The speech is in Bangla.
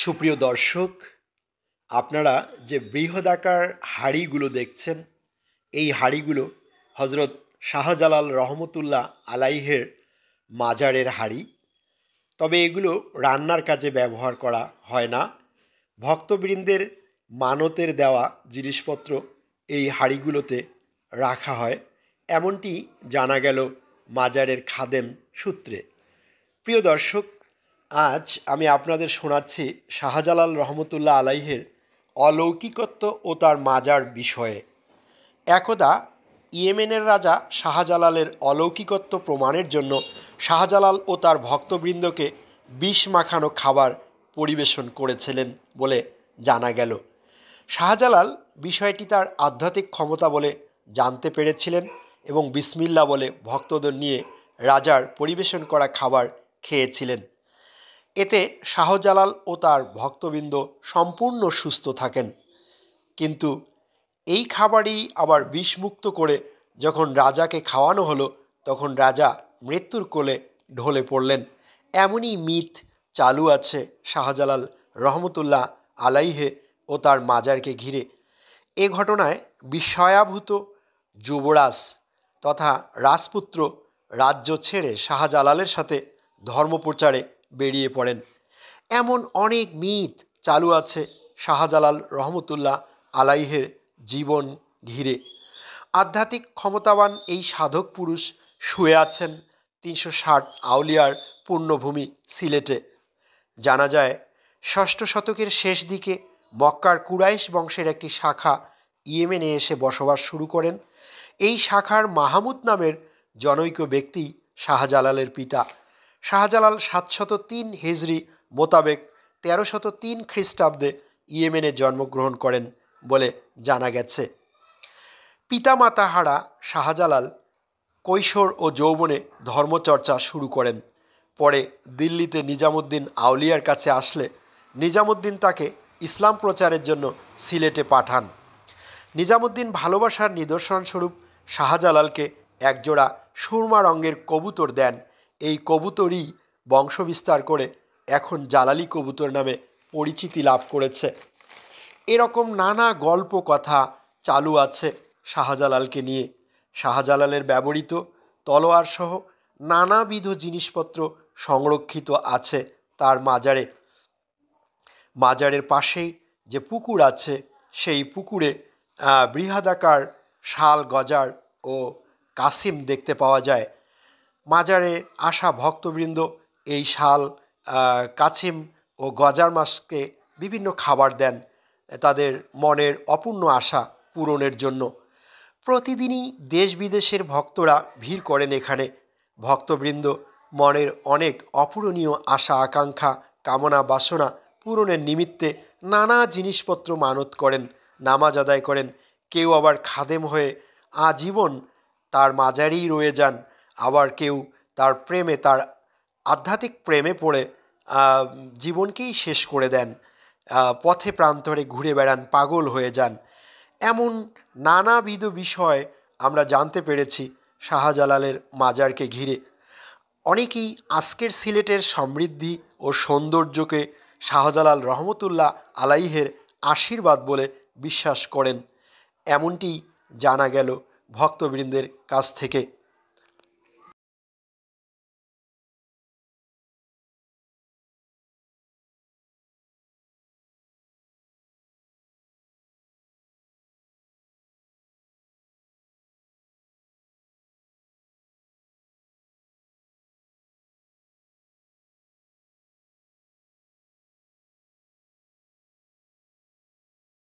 সুপ্রিয় দর্শক, আপনারা যে বৃহদাকার হাঁড়িগুলো দেখছেন, এই হাঁড়িগুলো হজরত শাহজালাল রহমতুল্লাহ আলাইহের মাজারের হাঁড়ি। তবে এগুলো রান্নার কাজে ব্যবহার করা হয় না। ভক্তবৃন্দের মানতের দেওয়া জিনিসপত্র এই হাঁড়িগুলোতে রাখা হয়, এমনটি জানা গেল মাজারের খাদেম সূত্রে। প্রিয় দর্শক, আজ আমি আপনাদের শোনাচ্ছি শাহজালাল রহমতুল্লাহ আলাইহের অলৌকিকত্ব ও তার মাজার বিষয়ে। একদা ইয়েমেনের রাজা শাহজালালের অলৌকিকত্ব প্রমাণের জন্য শাহজালাল ও তার ভক্তবৃন্দকে বিষ মাখানো খাবার পরিবেশন করেছিলেন বলে জানা গেল। শাহজালাল বিষয়টি তার আধ্যাত্মিক ক্ষমতা বলে জানতে পেরেছিলেন এবং বিসমিল্লাহ বলে ভক্তদের নিয়ে রাজার পরিবেশন করা খাবার খেয়েছিলেন। এতে শাহজালাল ও তার ভক্তবৃন্দ সম্পূর্ণ সুস্থ থাকেন। কিন্তু এই খাবারই আবার বিষমুক্ত করে যখন রাজাকে খাওয়ানো হলো, তখন রাজা মৃত্যুর কোলে ঢলে পড়লেন। এমনই মিথ চালু আছে শাহজালাল রহমতুল্লাহ আলাইহে ও তার মাজারকে ঘিরে। এ ঘটনায় বিস্ময়াভূত যুবরাজ তথা রাজপুত্র রাজ্য ছেড়ে শাহজালালের সাথে ধর্মপ্রচারে বেরিয়ে পড়েন। এমন অনেক মিথ চালু আছে শাহজালাল রহমতুল্লাহ আলাইহের জীবন ঘিরে। আধ্যাত্মিক ক্ষমতাবান এই সাধক পুরুষ শুয়ে আছেন 360 আউলিয়ার পুণ্যভূমি সিলেটে। জানা যায় 6ষ্ঠ শতকের শেষ দিকে মক্কার কুরাইশ বংশের একটি শাখা ইয়েমেনে এসে বসবাস শুরু করেন। এই শাখার মাহমুদ নামের জনৈক ব্যক্তি শাহজালালের পিতা। শাহজালাল 703 হিজরি মোতাবেক 1303 খ্রিস্টাব্দে ইয়েমেনে জন্মগ্রহণ করেন বলে জানা গেছে। পিতামাতা হারা শাহজালাল কৈশোর ও যৌবনে ধর্মচর্চা শুরু করেন। পরে দিল্লিতে নিজামুদ্দিন আউলিয়ার কাছে আসলে নিজামুদ্দিন তাকে ইসলাম প্রচারের জন্য সিলেটে পাঠান। নিজামুদ্দিন ভালোবাসার নিদর্শনস্বরূপ শাহজালালকে একজোড়া সুরমা রঙের কবুতর দেন। এই কবুতরই বংশবিস্তার করে এখন জালালি কবুতর নামে পরিচিতি লাভ করেছে। এরকম নানা গল্প কথা চালু আছে শাহজালালকে নিয়ে। শাহজালালের ব্যবহৃত তলোয়ার সহ নানাবিধ জিনিসপত্র সংরক্ষিত আছে তার মাজারে। মাজারের পাশেই যে পুকুর আছে, সেই পুকুরে বৃহদাকার শাল, গজার ও কাসিম দেখতে পাওয়া যায়। মাজারে আসা ভক্তবৃন্দ এই শাল, কাছিম ও গজার মাছকে বিভিন্ন খাবার দেন তাদের মনের অপূর্ণ আশা পূরণের জন্য। প্রতিদিনই দেশ বিদেশের ভক্তরা ভিড় করেন এখানে। ভক্তবৃন্দ মনের অনেক অপূরণীয় আশা আকাঙ্ক্ষা কামনা বাসনা পূরণের নিমিত্তে নানা জিনিসপত্র মানত করেন, নামাজ আদায় করেন। কেউ আবার খাদেম হয়ে আজীবন তার মাজারেই রয়ে যান। আবার কেউ তার প্রেমে, তার আধ্যাত্মিক প্রেমে পড়ে জীবনকেই শেষ করে দেন। পথে প্রান্তরে ঘুরে বেড়ান, পাগল হয়ে যান। এমন নানাবিধ বিষয় আমরা জানতে পেরেছি শাহজালালের মাজারকে ঘিরে। অনেকেই আজকের সিলেটের সমৃদ্ধি ও সৌন্দর্যকে শাহজালাল রহমতুল্লাহ আলাইহের আশীর্বাদ বলে বিশ্বাস করেন, এমনটি জানা গেল ভক্তবৃন্দের কাছ থেকে।